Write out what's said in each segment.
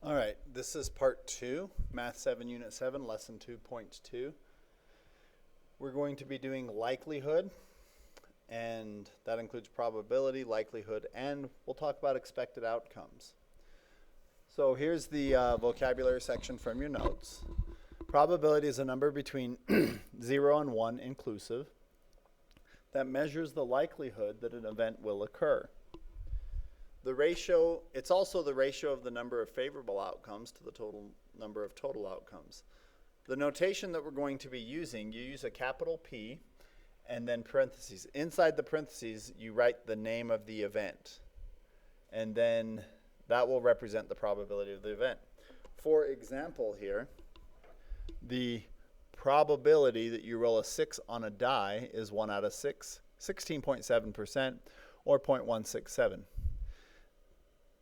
All right, this is part 2, Math 7, Unit 7, Lesson 2.2. We're going to be doing likelihood, and that includes probability, likelihood, and we'll talk about expected outcomes. So here's the vocabulary section from your notes. Probability is a number between 0 and 1 inclusive that measures the likelihood that an event will occur. The ratio, it's also the ratio of the number of favorable outcomes to the total number of total outcomes. The notation that we're going to be using, you use a capital P and then parentheses. Inside the parentheses, you write the name of the event. And then that will represent the probability of the event. For example here, the probability that you roll a 6 on a die is 1 out of 6, 16.7%, or 0.167.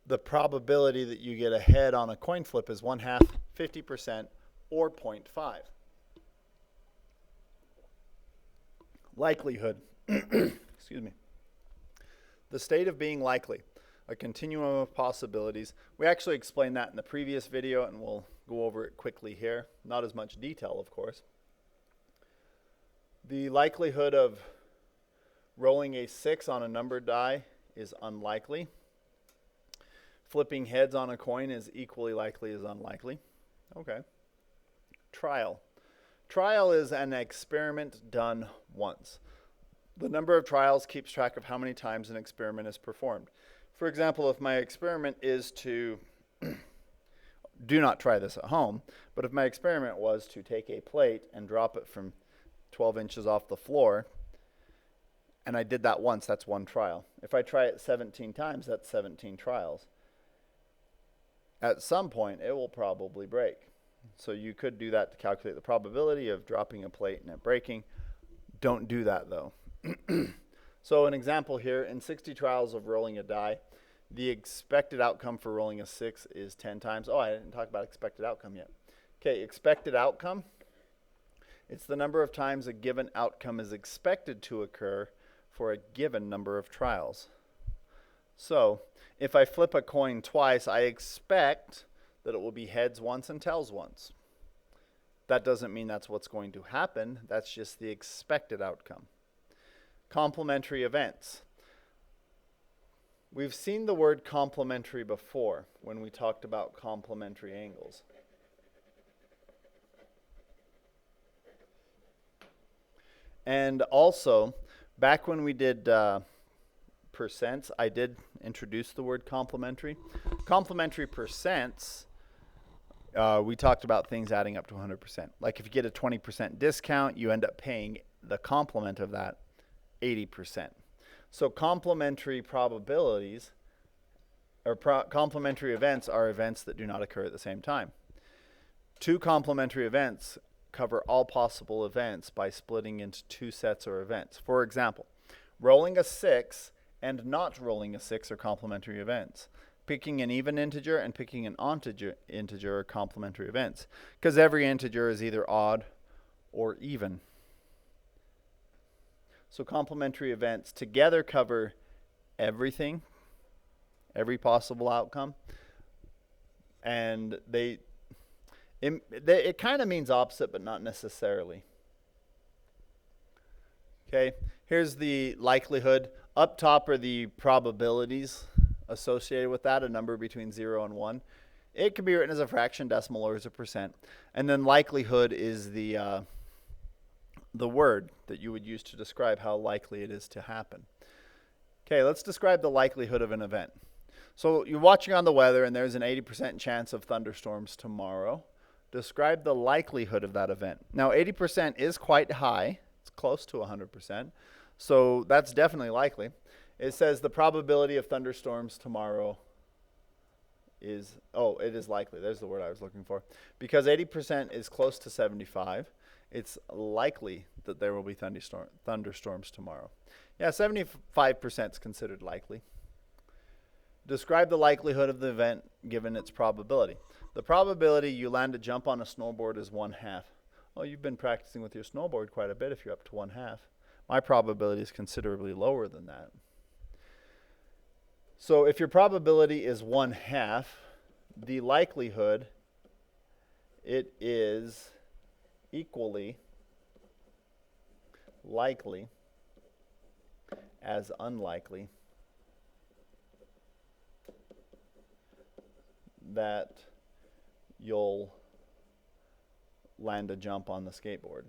The probability that you get a head on a coin flip is 1/2, 50%, or 0.5. Likelihood. Excuse me. The state of being likely, a continuum of possibilities. We actually explained that in the previous video, and we'll go over it quickly here. Not as much detail, of course. The likelihood of rolling a 6 on a numbered die is unlikely. Flipping heads on a coin is equally likely as unlikely. Okay. Trial. Trial is an experiment done once. The number of trials keeps track of how many times an experiment is performed. For example, if my experiment is to, do not try this at home, but if my experiment was to take a plate and drop it from 12 inches off the floor, and I did that once, that's one trial. If I try it 17 times, that's 17 trials. At some point, it will probably break. So you could do that to calculate the probability of dropping a plate and it breaking. Don't do that, though. So an example here, in 60 trials of rolling a die, the expected outcome for rolling a 6 is 10 times. Oh, I didn't talk about expected outcome yet. Okay, expected outcome. It's the number of times a given outcome is expected to occur for a given number of trials. So if I flip a coin twice, I expect that it will be heads once and tails once. That doesn't mean that's what's going to happen. That's just the expected outcome. Complementary events. We've seen the word complementary before when we talked about complementary angles. And also, back when we did percents, I did introduce the word complementary. Complementary percents, we talked about things adding up to 100%. Like if you get a 20% discount, you end up paying the complement of that 80%. So complementary probabilities or complementary events are events that do not occur at the same time. Two complementary events cover all possible events by splitting into two sets or events. For example, rolling a 6 and not rolling a 6 are complementary events. Picking an even integer and picking an odd integer are complementary events, because every integer is either odd or even. So complementary events together cover everything, every possible outcome, and it kind of means opposite, but not necessarily. Okay, here's the likelihood. Up top are the probabilities associated with that, a number between 0 and 1. It can be written as a fraction, decimal, or as a percent. And then likelihood is the word that you would use to describe how likely it is to happen. Okay, let's describe the likelihood of an event. So you're watching on the weather and there's an 80% chance of thunderstorms tomorrow. Describe the likelihood of that event. Now 80% is quite high. It's close to 100%. So that's definitely likely. It says the probability of thunderstorms tomorrow is, it is likely. There's the word I was looking for. Because 80% is close to 75, it's likely that there will be thunderstorms tomorrow. Yeah, 75% is considered likely. Describe the likelihood of the event given its probability. The probability you land a jump on a snowboard is 1/2. Oh, you've been practicing with your snowboard quite a bit if you're up to 1/2. My probability is considerably lower than that. So if your probability is 1/2, the likelihood it is equally likely as unlikely that you'll land a jump on the skateboard.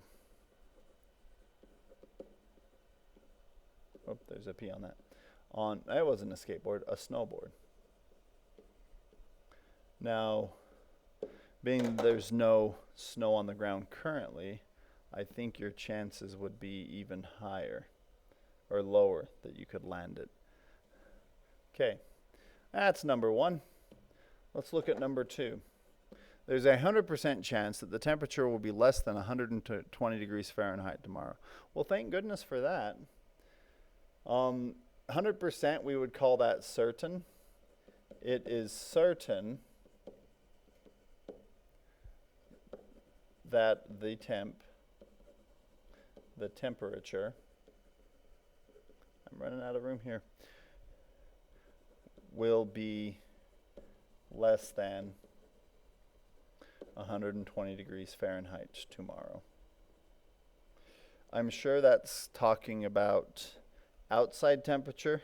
Oh, there's a P on that. That wasn't a skateboard, a snowboard. Now, being there's no snow on the ground currently, I think your chances would be even higher or lower that you could land it. Okay, that's number one. Let's look at number two. There's a 100% chance that the temperature will be less than 120 degrees Fahrenheit tomorrow. Well, thank goodness for that. 100% we would call that certain. It is certain that the temperature, I'm running out of room here, will be less than 120 degrees Fahrenheit tomorrow. I'm sure that's talking about outside temperature.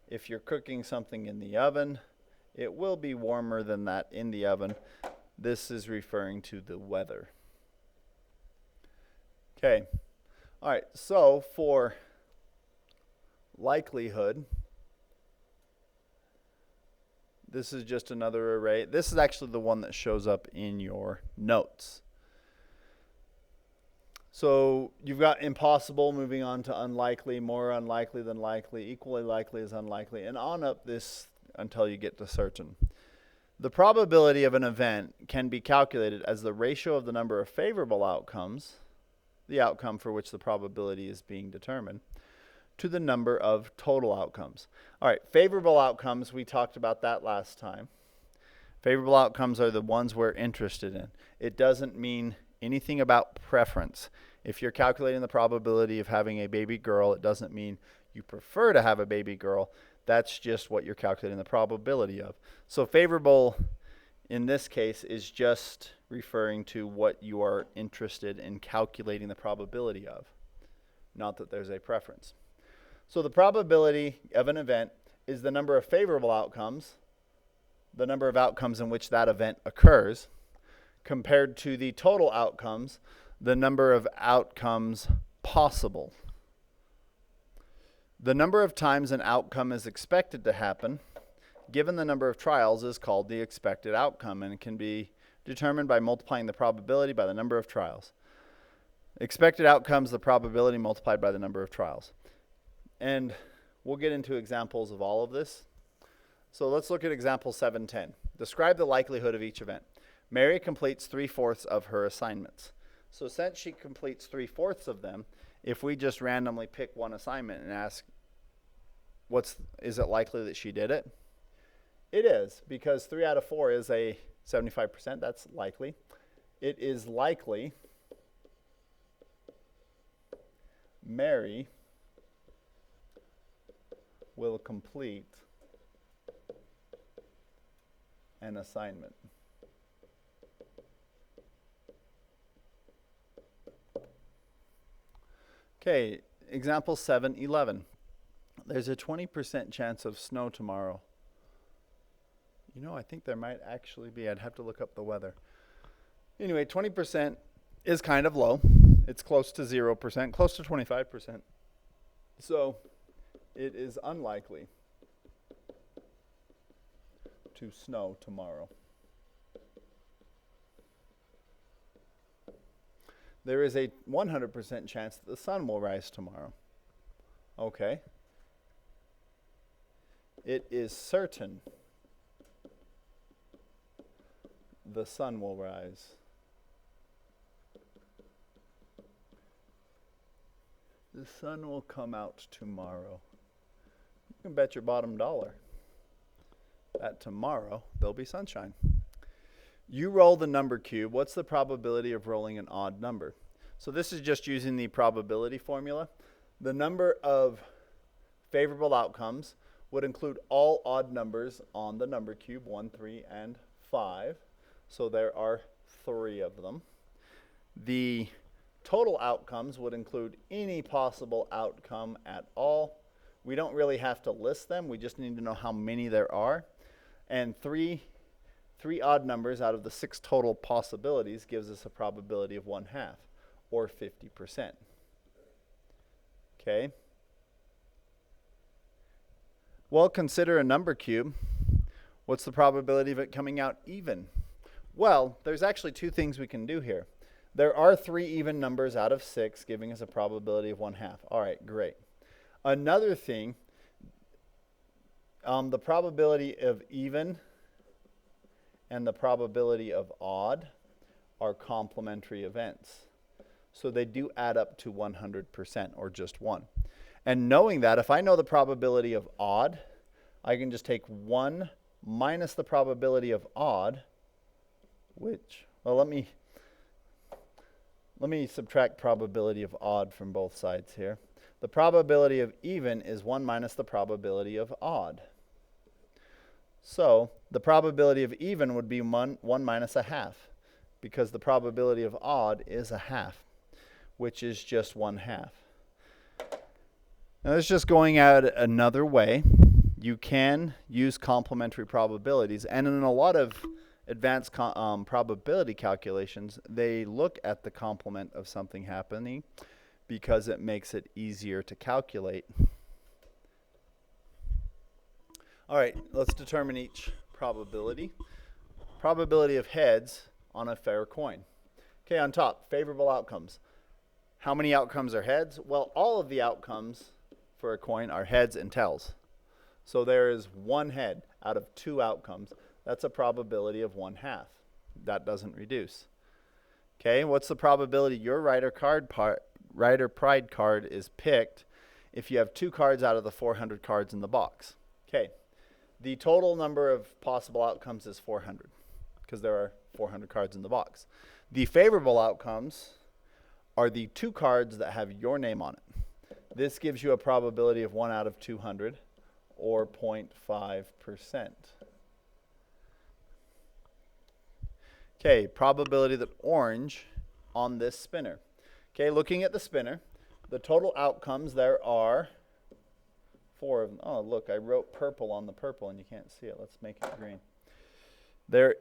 If you're cooking something in the oven, it will be warmer than that in the oven. This is referring to the weather. Okay. All right. So for likelihood, this is just another array. This is actually the one that shows up in your notes. So you've got impossible moving on to unlikely, more unlikely than likely, equally likely as unlikely, and on up this until you get to certain. The probability of an event can be calculated as the ratio of the number of favorable outcomes, the outcome for which the probability is being determined, to the number of total outcomes. All right, favorable outcomes, we talked about that last time. Favorable outcomes are the ones we're interested in. It doesn't mean anything about preference. If you're calculating the probability of having a baby girl, it doesn't mean you prefer to have a baby girl. That's just what you're calculating the probability of. So favorable in this case is just referring to what you are interested in calculating the probability of, not that there's a preference. So the probability of an event is the number of favorable outcomes, the number of outcomes in which that event occurs, compared to the total outcomes, the number of outcomes possible. The number of times an outcome is expected to happen, given the number of trials, is called the expected outcome, and it can be determined by multiplying the probability by the number of trials. Expected outcomes, the probability multiplied by the number of trials. And we'll get into examples of all of this. So let's look at example 710. Describe the likelihood of each event. Mary completes 3/4 of her assignments. So since she completes 3/4 of them, if we just randomly pick one assignment and ask, is it likely that she did it? It is, because 3 out of 4 is a 75%. That's likely. It is likely Mary will complete an assignment. Okay, example 711. There's a 20% chance of snow tomorrow. You know, I think there might actually be. I'd have to look up the weather. Anyway, 20% is kind of low. It's close to 0%, close to 25%. So it is unlikely to snow tomorrow. There is a 100% chance that the sun will rise tomorrow. Okay. It is certain the sun will rise. The sun will come out tomorrow. You can bet your bottom dollar that tomorrow there'll be sunshine. You roll the number cube. What's the probability of rolling an odd number? So this is just using the probability formula. The number of favorable outcomes would include all odd numbers on the number cube, 1, 3, and 5. So there are 3 of them. The total outcomes would include any possible outcome at all. We don't really have to list them. We just need to know how many there are. And three odd numbers out of the 6 total possibilities gives us a probability of 1/2, or 50%. Okay. Well, consider a number cube. What's the probability of it coming out even? Well, there's actually 2 things we can do here. There are 3 even numbers out of 6, giving us a probability of 1/2. All right, great. Another thing, the probability of even and the probability of odd are complementary events. So they do add up to 100%, or just 1. And knowing that, if I know the probability of odd, I can just take 1 minus the probability of odd, which, well, let me subtract probability of odd from both sides here. The probability of even is 1 minus the probability of odd. So the probability of even would be 1 minus 1/2, because the probability of odd is 1/2, which is just 1/2. Now this is just going at it another way. You can use complementary probabilities, and in a lot of advanced probability calculations, they look at the complement of something happening because it makes it easier to calculate. All right, let's determine each probability. Probability of heads on a fair coin. Okay, on top, favorable outcomes. How many outcomes are heads? Well, all of the outcomes for a coin are heads and tails. So there is 1 head out of 2 outcomes. That's a probability of 1/2. That doesn't reduce. Okay, what's the probability your Rider Pride card is picked if you have 2 cards out of the 400 cards in the box? Okay, the total number of possible outcomes is 400, because there are 400 cards in the box. The favorable outcomes are the 2 cards that have your name on it. This gives you a probability of 1 out of 200, or 0.5%. Okay, probability that orange on this spinner. Okay, looking at the spinner, the total outcomes, there are 4 of them. Oh, look, I wrote purple on the purple and you can't see it. Let's make it green. There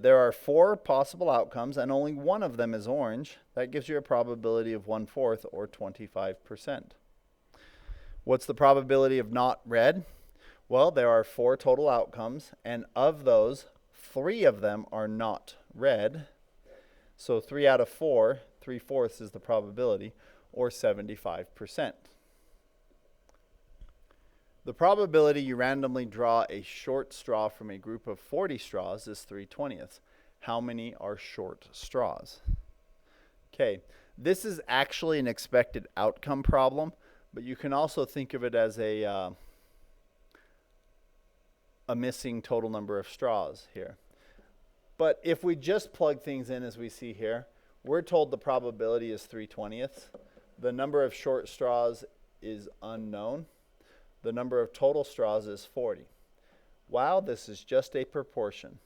are 4 possible outcomes and only 1 of them is orange. That gives you a probability of 1/4, or 25%. What's the probability of not red? Well, there are 4 total outcomes, and of those, 3 of them are not red. So 3 out of 4, 3/4 is the probability, or 75%. The probability you randomly draw a short straw from a group of 40 straws is 3/20. How many are short straws? Okay, this is actually an expected outcome problem, but you can also think of it as a missing total number of straws here. But if we just plug things in as we see here, we're told the probability is 3/20. The number of short straws is unknown. The number of total straws is 40. Wow, this is just a proportion.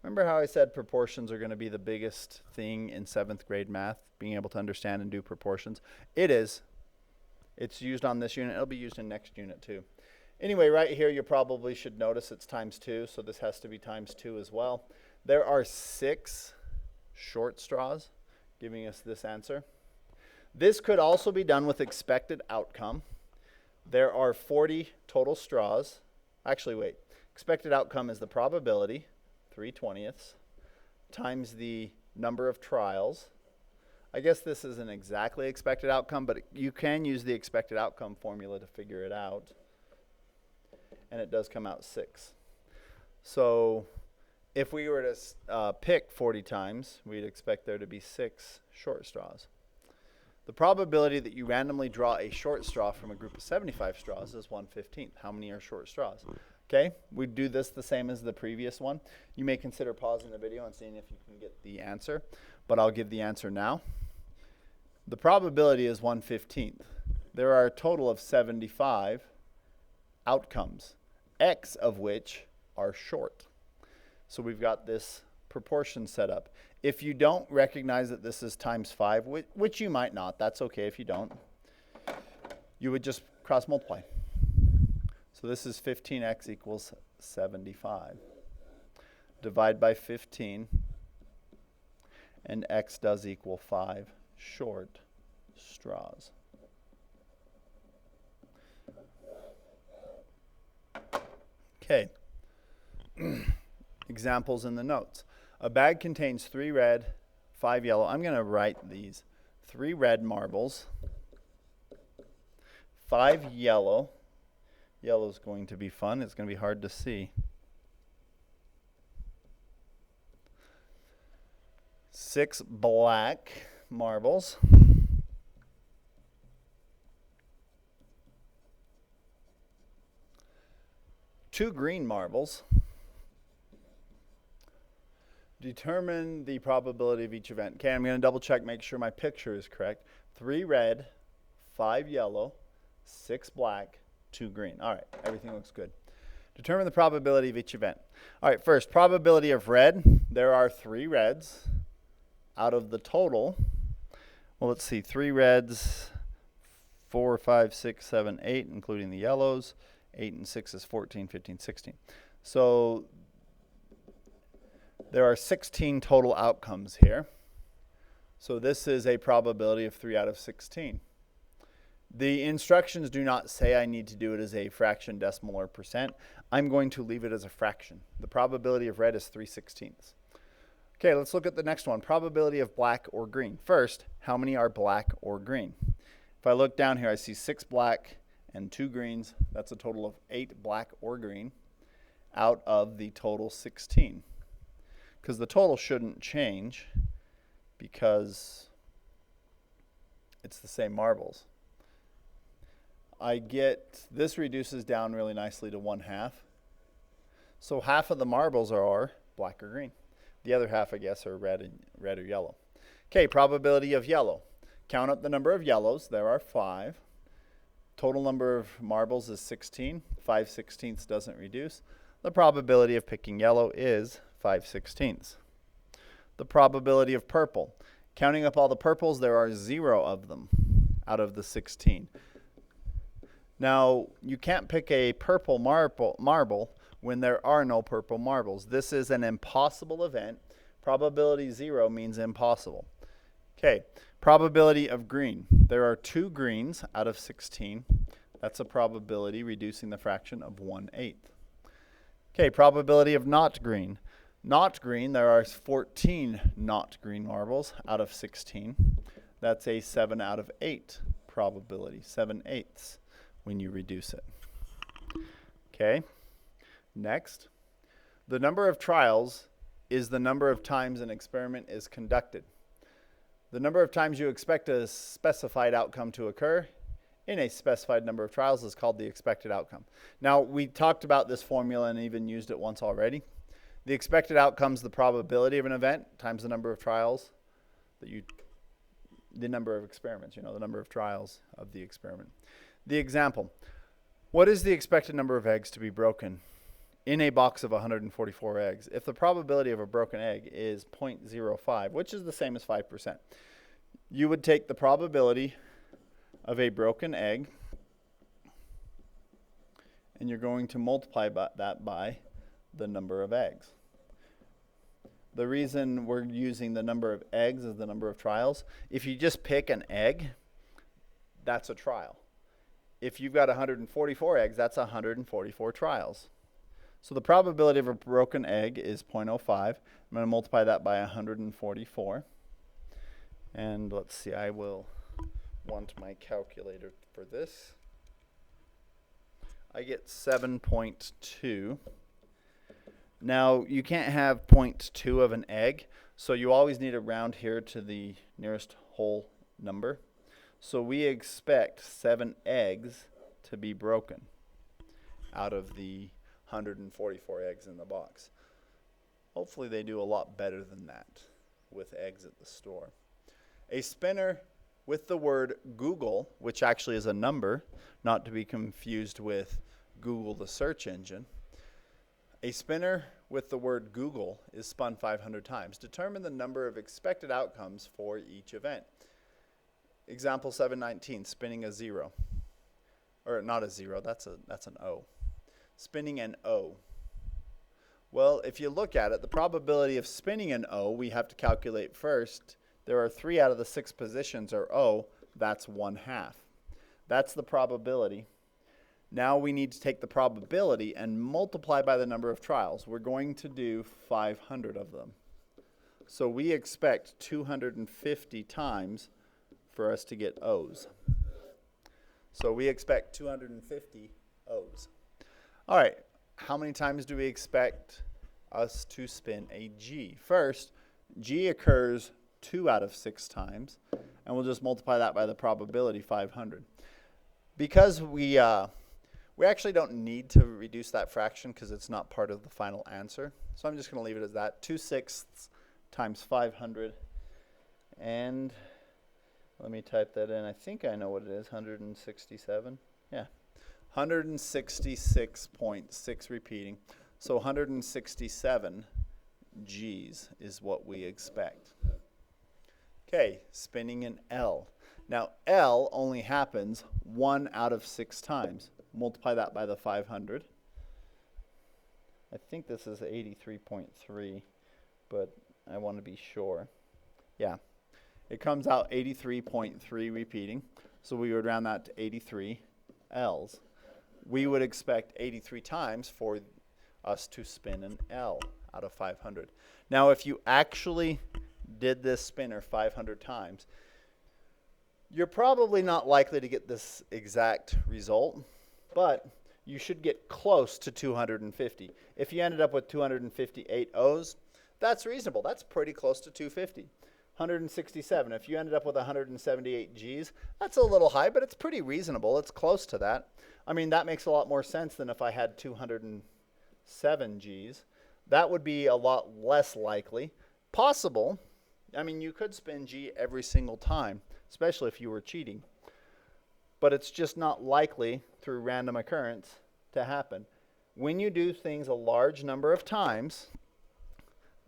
Remember how I said proportions are going to be the biggest thing in 7th grade math, being able to understand and do proportions? It is. It's used on this unit. It'll be used in next unit too. Anyway, right here you probably should notice it's times 2, so this has to be times 2 as well. There are 6 short straws, giving us this answer. This could also be done with expected outcome. There are 40 total straws. Actually, wait. Expected outcome is the probability, 3/20, times the number of trials. I guess this isn't exactly expected outcome, but you can use the expected outcome formula to figure it out. And it does come out 6. So if we were to pick 40 times, we'd expect there to be 6 short straws. The probability that you randomly draw a short straw from a group of 75 straws is 1/15. How many are short straws? Okay, we do this the same as the previous one. You may consider pausing the video and seeing if you can get the answer, but I'll give the answer now. The probability is 1/15. There are a total of 75 outcomes, X of which are short. So we've got this proportion set up. If you don't recognize that this is times 5, which you might not, that's okay if you don't, you would just cross multiply. So this is 15x equals 75. Divide by 15, and x does equal 5 short straws. Okay. Examples in the notes. A bag contains 3 red, 5 yellow. I'm going to write these. 3 red marbles, 5 yellow. Yellow is going to be fun. It's going to be hard to see. 6 black marbles. 2 green marbles. Determine the probability of each event. Okay, I'm going to double check, make sure my picture is correct. 3 red, 5 yellow, 6 black, 2 green. All right, everything looks good. Determine the probability of each event. All right, first, probability of red. There are 3 reds out of the total. Well, let's see, 3 reds, 4, 5, 6, 7, 8, including the yellows. 8 and 6 is 14, 15, 16. So there are 16 total outcomes here. So this is a probability of 3 out of 16. The instructions do not say I need to do it as a fraction, decimal, or percent. I'm going to leave it as a fraction. The probability of red is 3/16. Okay, let's look at the next one. Probability of black or green. First, how many are black or green? If I look down here, I see 6 black and 2 greens. That's a total of 8 black or green out of the total 16. Because the total shouldn't change because it's the same marbles. This reduces down really nicely to 1/2. So half of the marbles are black or green. The other half, I guess, are red or yellow. Okay, probability of yellow. Count up the number of yellows. There are 5. Total number of marbles is 16. 5/16 doesn't reduce. The probability of picking yellow is 5/16. The probability of purple. Counting up all the purples, there are 0 of them out of the 16. Now, you can't pick a purple marble when there are no purple marbles. This is an impossible event. Probability 0 means impossible. Okay, probability of green. There are 2 greens out of 16. That's a probability reducing the fraction of 1/8. Okay, probability of not green. Not green, there are 14 not green marbles out of 16. That's a 7 out of 8 probability, 7/8 when you reduce it. Okay, next. The number of trials is the number of times an experiment is conducted. The number of times you expect a specified outcome to occur in a specified number of trials is called the expected outcome. Now, we talked about this formula and even used it once already. The expected outcome is the probability of an event times the number of trials the number of experiments, the number of trials of the experiment. The example, what is the expected number of eggs to be broken in a box of 144 eggs? If the probability of a broken egg is 0.05, which is the same as 5%, you would take the probability of a broken egg and you're going to multiply that by the number of eggs. The reason we're using the number of eggs as the number of trials, if you just pick an egg, that's a trial. If you've got 144 eggs, that's 144 trials. So the probability of a broken egg is 0.05. I'm going to multiply that by 144. And let's see, I will want my calculator for this. I get 7.2. Now, you can't have 0.2 of an egg, so you always need to round here to the nearest whole number. So we expect 7 eggs to be broken out of the 144 eggs in the box. Hopefully they do a lot better than that with eggs at the store. A spinner with the word Google, which actually is a number, not to be confused with Google the search engine. A spinner with the word Google is spun 500 times. Determine the number of expected outcomes for each event. Example 719, spinning a 0. Or not a 0, that's an O. Spinning an O. Well, if you look at it, the probability of spinning an O, we have to calculate first. There are 3 out of the 6 positions are O. That's 1/2. That's the probability. Now we need to take the probability and multiply by the number of trials. We're going to do 500 of them. So we expect 250 times for us to get O's. So we expect 250 O's. All right, how many times do we expect us to spin a G? First, G occurs 2 out of 6 times, and we'll just multiply that by the probability, 500. Because we actually don't need to reduce that fraction because it's not part of the final answer. So I'm just going to leave it as that. 2/6 times 500. And let me type that in. I think I know what it is. 167. Yeah. 166.6 repeating. So 167 G's is what we expect. Okay, spinning an L. Now, L only happens 1 out of 6 times. Multiply that by the 500. I think this is 83.3, but I want to be sure. Yeah, it comes out 83.3 repeating, so we would round that to 83 L's. We would expect 83 times for us to spin an L out of 500. Now, if you actually did this spinner 500 times, you're probably not likely to get this exact result, but you should get close to 250. If you ended up with 258 O's, that's reasonable. That's pretty close to 250. 167. If you ended up with 178 G's, that's a little high, but it's pretty reasonable. It's close to that. I mean, that makes a lot more sense than if I had 207 G's. That would be a lot less likely. Possible. I mean, you could spin G every single time, especially if you were cheating. But it's just not likely through random occurrence to happen. When you do things a large number of times,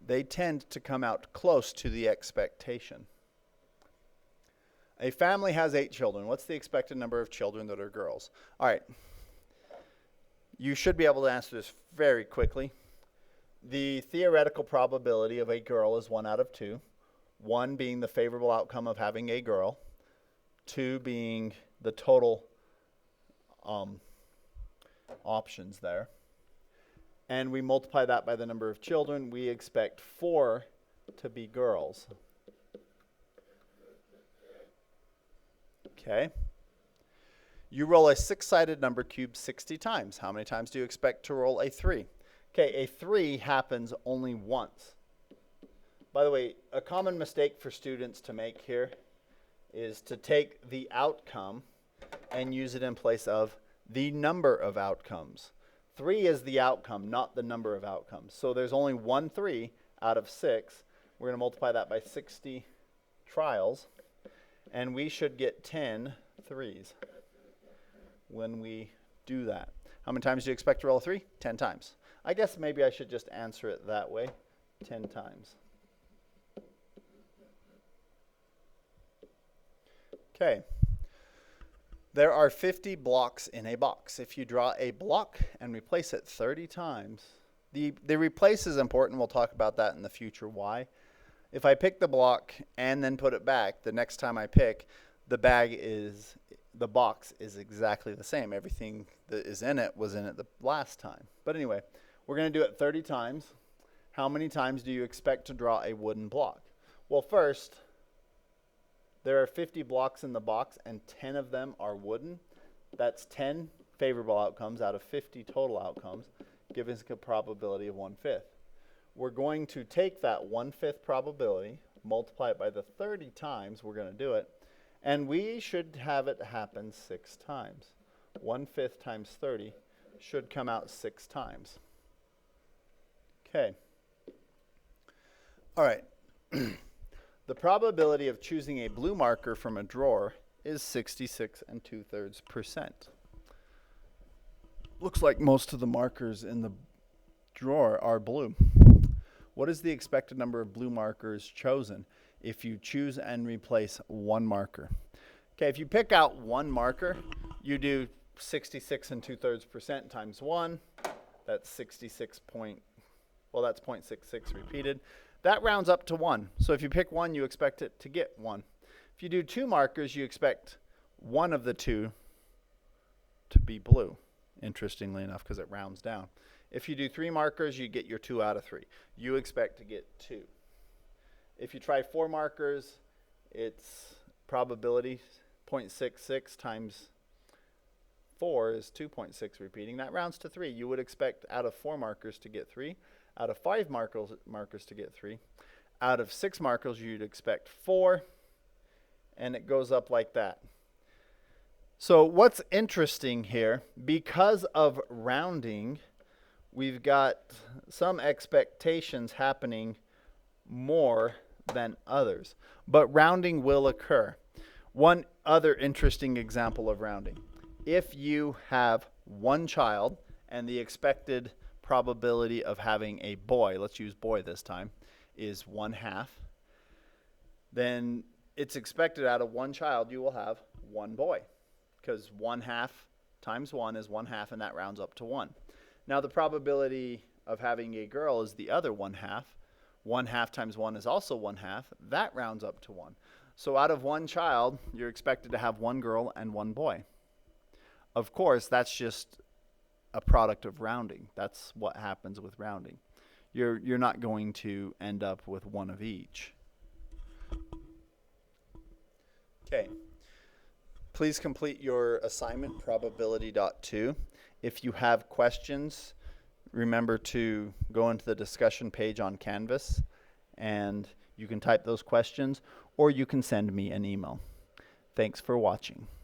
they tend to come out close to the expectation. A family has 8 children. What's the expected number of children that are girls? All right. You should be able to answer this very quickly. The theoretical probability of a girl is 1 out of 2. 1 being the favorable outcome of having a girl. 2 being the total options there. And we multiply that by the number of children. We expect 4 to be girls. Okay. You roll a 6-sided number cube 60 times. How many times do you expect to roll a 3? Okay, a 3 happens only once. By the way, a common mistake for students to make here is to take the outcome and use it in place of the number of outcomes. 3 is the outcome, not the number of outcomes. So there's only 1 3 out of 6. We're going to multiply that by 60 trials, and we should get 10 3s when we do that. How many times do you expect to roll a 3? 10 times. I guess maybe I should just answer it that way, 10 times. Okay. There are 50 blocks in a box. If you draw a block and replace it 30 times, the replace is important. We'll talk about that in the future, why. If I pick the block and then put it back, the next time I pick, the box is exactly the same. Everything that is in it was in it the last time. But anyway, we're going to do it 30 times. How many times do you expect to draw a wooden block? Well, first, there are 50 blocks in the box, and 10 of them are wooden. That's 10 favorable outcomes out of 50 total outcomes, giving us a probability of 1/5. We're going to take that 1/5 probability, multiply it by the 30 times we're going to do it, and we should have it happen 6 times. 1/5 times 30 should come out 6 times. Okay. All right. The probability of choosing a blue marker from a drawer is 66 2/3%. Looks like most of the markers in the drawer are blue. What is the expected number of blue markers chosen if you choose and replace one marker? Okay, if you pick out one marker, you do 66 2/3% times 1. That's 66 point, well, that's 0.66 repeated. That rounds up to 1. So if you pick one, you expect it to get 1. If you do 2 markers, you expect one of the 2 to be blue, interestingly enough, because it rounds down. If you do 3 markers, you get your 2 out of 3. You expect to get 2. If you try 4 markers, it's probability 0.66 times 4 is 2.6 repeating. That rounds to 3. You would expect out of 4 markers to get 3. Out of 5 markers to get 3. Out of 6 markers, you'd expect 4. And it goes up like that. So what's interesting here, because of rounding, we've got some expectations happening more than others. But rounding will occur. One other interesting example of rounding. If you have one child and the expected probability of having a boy, let's use boy this time, is 1/2, then it's expected out of one child you will have one boy, because 1/2 times 1 is 1/2, and that rounds up to 1. Now the probability of having a girl is the other 1/2. 1/2 times 1 is also 1/2. That rounds up to 1. So out of one child, you're expected to have one girl and one boy. Of course, that's just a product of rounding. That's what happens with rounding. You're not going to end up with one of each. Okay. Please complete your assignment, probability.2. If you have questions, remember to go into the discussion page on Canvas, and you can type those questions, or you can send me an email. Thanks for watching.